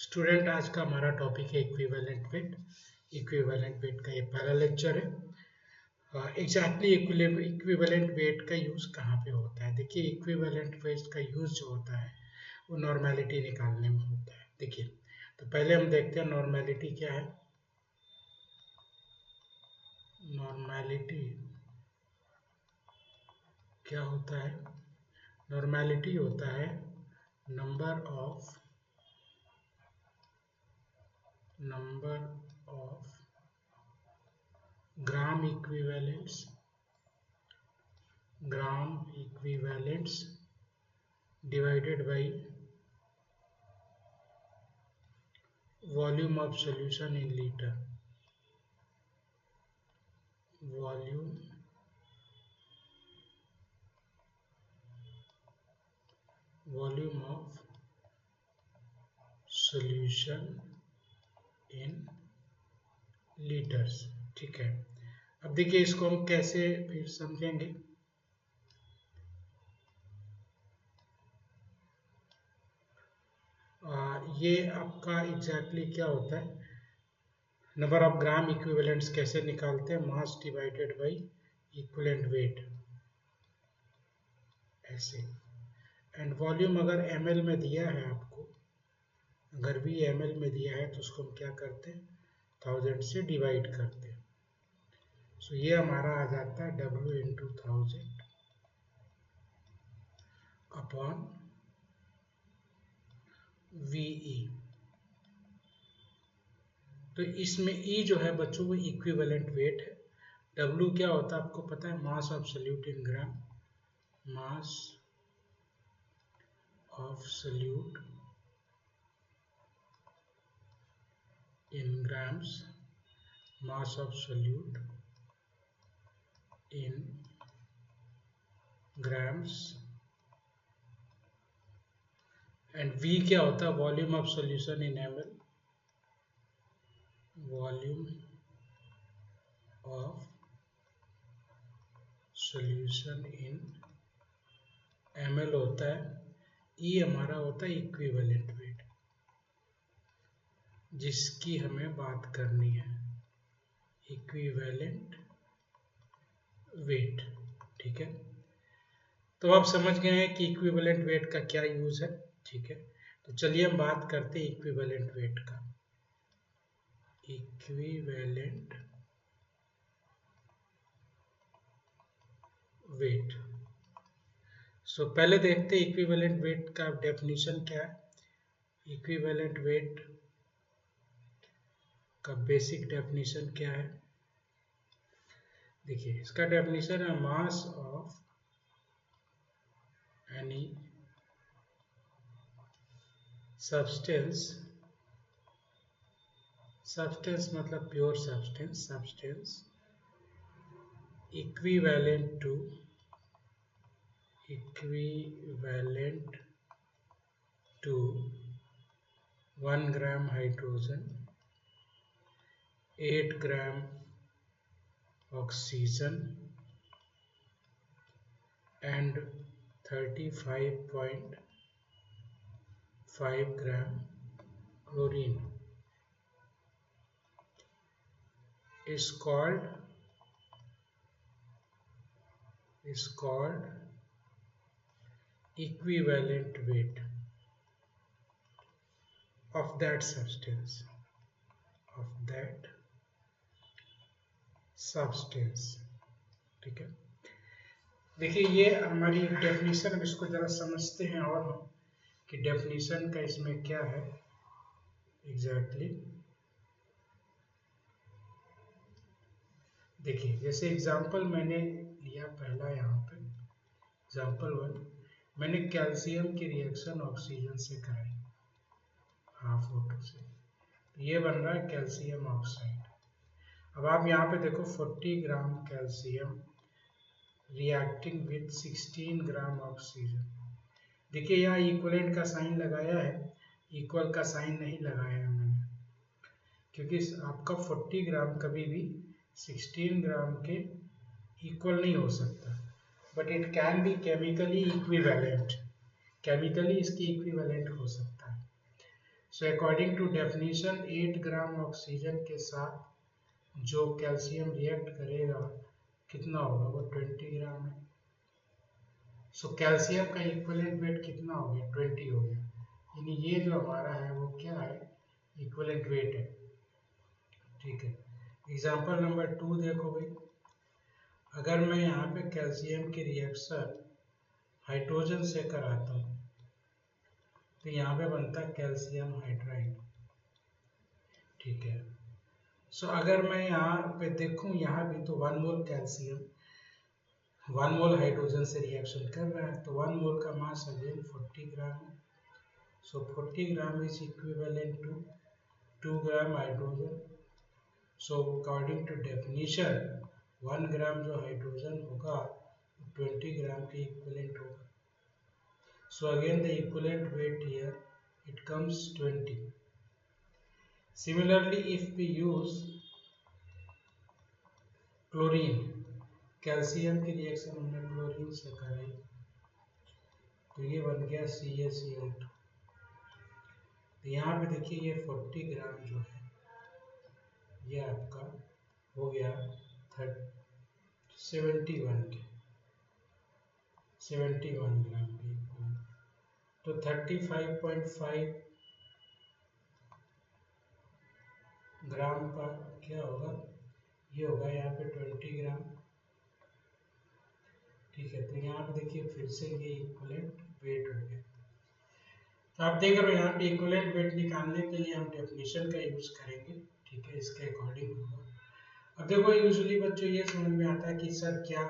Student, आज का हमारा टॉपिक है इक्विवेलेंट वेट। इक्विवेलेंट वेट का ये पहला लेक्चर है। एग्जैक्टली इक्विवेलेंट वेट का यूज़ कहाँ पे होता है? देखिए, इक्विवेलेंट वेट का यूज़ जो होता है वो नॉर्मेलिटी निकालने में होता है। देखिए, तो पहले हम देखते हैं नॉर्मेलिटी क्या है। नॉर्मेलिटी क्या होता है? नॉर्मेलिटी होता है number of gram equivalents divided by volume of solution in liter. Volume of solution in liters। ठीक है, अब देखिए इसको हम कैसे फिर समझेंगे। ये आपका एग्जैक्टली क्या होता है? नंबर ऑफ ग्राम इक्विवेलेंट्स कैसे निकालते हैं? Mass divided by equivalent weight, ऐसे। एंड वॉल्यूम अगर ml में दिया है आपको, अगर भी ml में दिया है तो उसको हम क्या करते हैं? 1000 से डिवाइड करते हैं। सो ये हमारा आ जाता है W इंटू 1000 अपॉन VE। तो इसमें E जो है बच्चों वो इक्विवेलेंट वेट है। W क्या होता है आपको पता है? Mass of solute in gram. Mass of solute in grams, mass of solute in grams, and V क्या होता है? Volume of solution in ml, volume of solution in ml होता है। E हमारा होता है इक्विवेलेंट वेट, जिसकी हमें बात करनी है, इक्विवेलेंट वेट। ठीक है, तो आप समझ गए हैं कि इक्विवेलेंट वेट का क्या यूज है। ठीक है, तो चलिए हम बात करते हैं इक्विवेलेंट वेट का। इक्विवेलेंट वेट, सो पहले देखते हैं इक्विवेलेंट वेट का डेफिनेशन क्या है। इक्विवेलेंट वेट का बेसिक डेफिनेशन क्या है? देखिए, इसका डेफिनेशन है mass of any substance, substance मतलब pure substance, substance equivalent to 1 gram hydrogen, 8 gram oxygen and 35.5 gram chlorine is called equivalent weight of that substance, ठीक है। देखिए, ये हमारी डेफिनेशन, अब इसको जरा समझते हैं और हम कि डेफिनेशन का इसमें क्या है एग्जैक्टली। देखिए, जैसे एग्जांपल मैंने लिया पहला, यहाँ पे एग्जांपल 1, मैंने कैल्शियम की रिएक्शन ऑक्सीजन से कराई हाफ O2 से, तो ये बन रहा है कैल्शियम ऑक्साइड। अब आप यहाँ पे देखो 40 ग्राम calcium reacting with 16 gram oxygen. देखिए, यहाँ इक्वलेंट का साइन लगाया है, इक्वल का साइन नहीं लगाया है मैंने, क्योंकि आपका 40 ग्राम कभी भी 16 ग्राम के इक्वल नहीं हो सकता, but it can be chemically equivalent, chemically इसकी इक्विवेलेंट हो सकता है। So according to definition 8 gram oxygen के साथ जो कैल्शियम रिएक्ट करेगा कितना होगा, वो 20 ग्राम है। सो कैल्शियम का इक्विवेलेंट वेट कितना हो गया, 20 हो गया, यानी ये जो हमारा है वो क्या है, इक्विवेलेंट वेट है। ठीक है, एग्जाम्पल नंबर 2 देखो भाई, अगर मैं यहाँ पे कैल्शियम की रिएक्शन हाइड्रोजन से कराता हूँ तो यहाँ पे बनता है कैल्शियम हाइड्राइड। ठीक है, सो अगर मैं यहाँ पे देखूँ, यहाँ भी तो 1 मोल कैल्शियम 1 मोल हाइड्रोजन से रिएक्शन कर रहा है, तो 1 मोल का मास अगेन 40 ग्राम है। So 40 gram is equivalent to 2 gram hydrogen. So according to definition 1 gram जो हाइड्रोजन होगा 20 ग्राम के इक्विवेलेंट होगा। So again the equivalent weight here, it comes 20. Similarly, if we use chlorine, calcium की रिएक्शन हमने chlorine से कराई तो ये बन गया CaCl2। तो यहाँ पे देखिए ये 40 ग्राम जो है ये आपका हो गया 71 ग्राम के, तो 35.5 ग्राम का क्या होगा, ये होगा यहाँ पे 20 ग्राम। ठीक है, तो यहाँ पे देखिए फिर से ये इक्विवेलेंट वेट हो गया। तो आप देख रहे हो यहाँ पे इक्विवेलेंट वेट निकालने के लिए हम डेफिनेशन का यूज करेंगे। ठीक है, इसके अकॉर्डिंग होगा। अब देखो यूजुअली बच्चों ये समझ में आता है कि सर क्या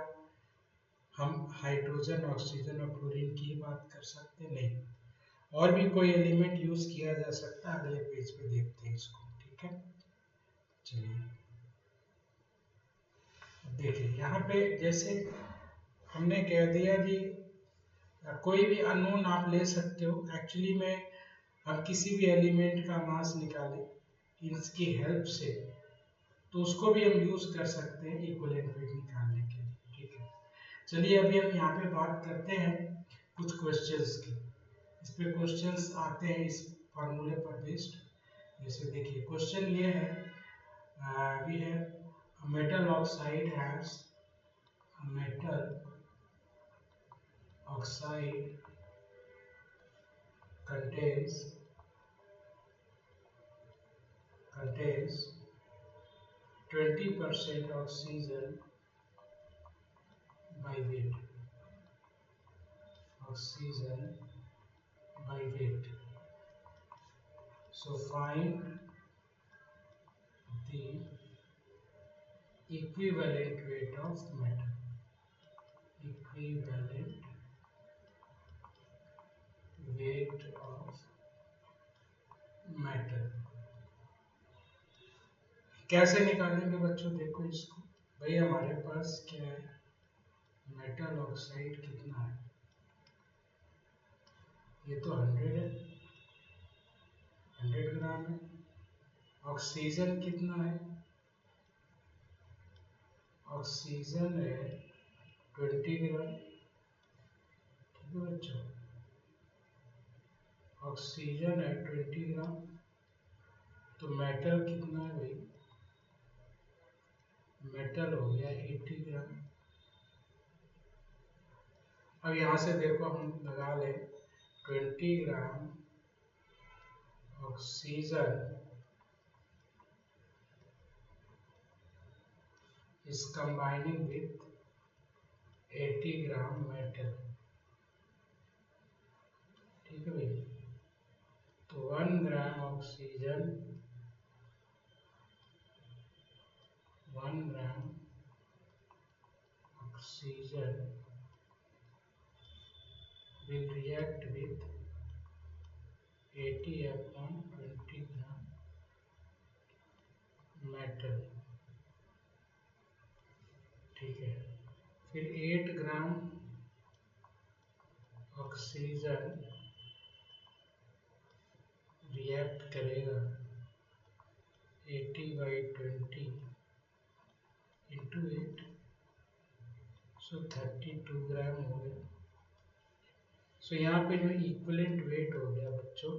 हम हाइड्रोजन ऑक्सीजन और क्लोरीन की बात कर सकते, नहीं, और भी कोई एलिमेंट यूज किया जा सकता है। अगले पेज पे देखते हैं इसको। ठीक है, चलिए देखिए यहाँ पे जैसे हमने कह दिया कि कोई भी अननोन आप ले सकते हो। एक्चुअली में हम किसी भी एलिमेंट का मास निकालें इसकी हेल्प से तो उसको भी हम यूज कर सकते हैं इक्विवेलेंट वेट निकालने के लिए। ठीक है, चलिए अभी हम यहाँ पे बात करते हैं कुछ क्वेश्चंस की। इस पे क्वेश्चंस आते हैं इस फार्मूले पर बेस्ड। जैसे देखिए क्वेश्चन ये है, we have metal oxide has metal oxide contains 20% oxygen by weight. Oxygen by weight. So find the equivalent weight of metal. Equivalent weight of metal. कैसे निकालेंगे बच्चों, देखो इसको भाई, हमारे पास क्या है, मेटल ऑक्साइड कितना है, ये तो 100 है, 100 ग्राम है। ऑक्सीजन कितना है, ऑक्सीजन है 20 ग्राम। ठीक है बच्चों, ऑक्सीजन है 20 ग्राम। तो मेटल कितना है भाई, मेटल हो गया 80 ग्राम। अब यहाँ से देखो हम लगा लें 20 ग्राम oxygen is combining with 80 gram metal. ठीक है भाई, तो 1 gram oxygen 1 gram oxygen will react with 80 upon 20 gram metal. ठीक है, फिर 8 ग्राम ऑक्सीजन रिएक्ट करेगा 80/20 इंटू 8, सो 32 ग्राम हो गया। सो यहाँ पे जो इक्विवेलेंट वेट हो गया बच्चों,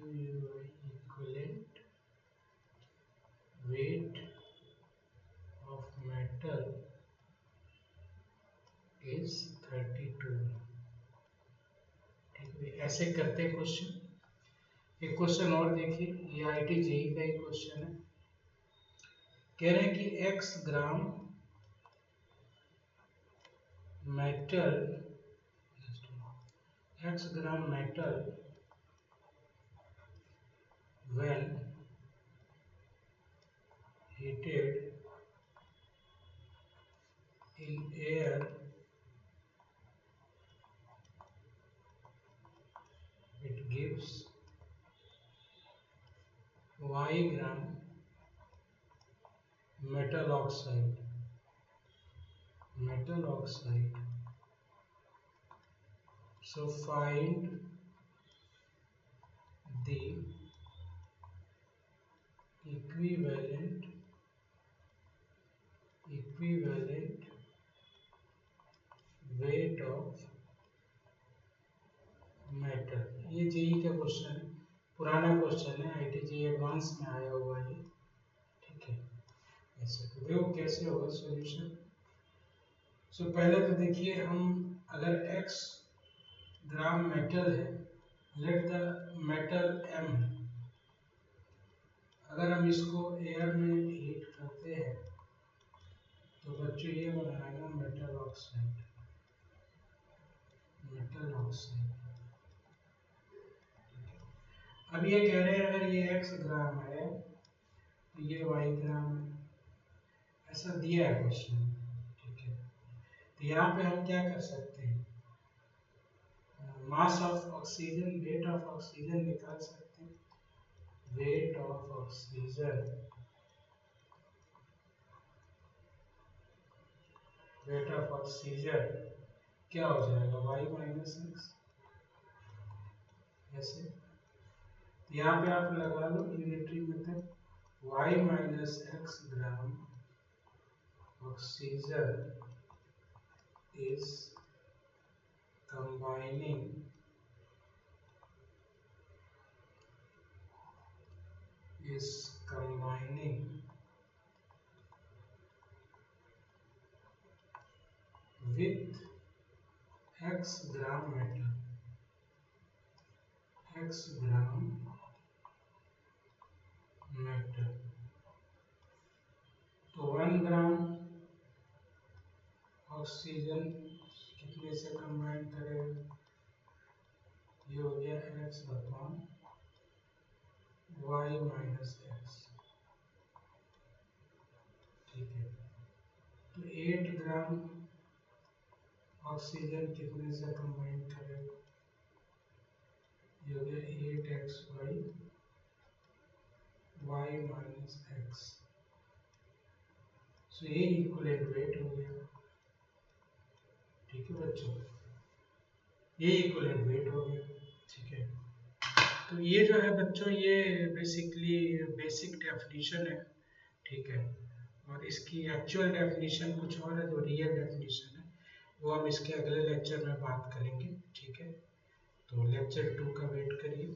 equivalent weight of metal is 32। ठीक है, ऐसे करते हैं क्वेश्चन। एक क्वेश्चन और देखिए, ये IIT JEE का ही क्वेश्चन है। कह रहे हैं कि x gram metal when heated in air it gives y gram metal oxide। So find the equivalent weight of metal। ये जेई का क्वेश्चन है, पुराना क्वेश्चन है, IIT JEE एडवांस में आया हुआ है। ठीक है, ऐसे तो देखो कैसे होगा सॉल्यूशन। सो पहले तो देखिए, हम अगर x ग्राम मेटल है, लेट द मेटल m है, अगर हम इसको एयर में हीट करते हैं तो बच्चों ये बनाएगा मेटल ऑक्साइड। अब ये कह रहे हैं अगर ये x ग्राम है तो ये y ग्राम है, ऐसा दिया है क्वेश्चन। ठीक है, तो यहाँ पे हम क्या कर सकते हैं, mass of oxygen, weight of oxygen निकाल सकते हैं। वेट ऑफ ऑक्सीजन क्या हो जाएगा, y माइनस एक्स। ऐसे यहाँ पे आप लगा लो unitary method, y minus x gram oxygen is combining with x gram metal, तो 1 ग्राम ऑक्सीजन कितने से कंबाइन करेगा, ये हो गया x upon y minus x. ठीक है, तो 8 ग्राम ऑक्सीजन कितने से कंबाइन करेगा, ये हो गया 8xy y माइनस एक्स। सो ये इक्विवेलेंट वेट हो गया। ठीक है बच्चों, ये इक्विवेलेंट वेट हो गया। ठीक है, तो ये जो है बच्चों, ये बेसिकली बेसिक डेफिनेशन है। ठीक है, और इसकी एक्चुअल डेफिनेशन कुछ और है, जो रियल डेफिनेशन है वो हम इसके अगले लेक्चर में बात करेंगे। ठीक है, तो लेक्चर 2 का वेट करिए।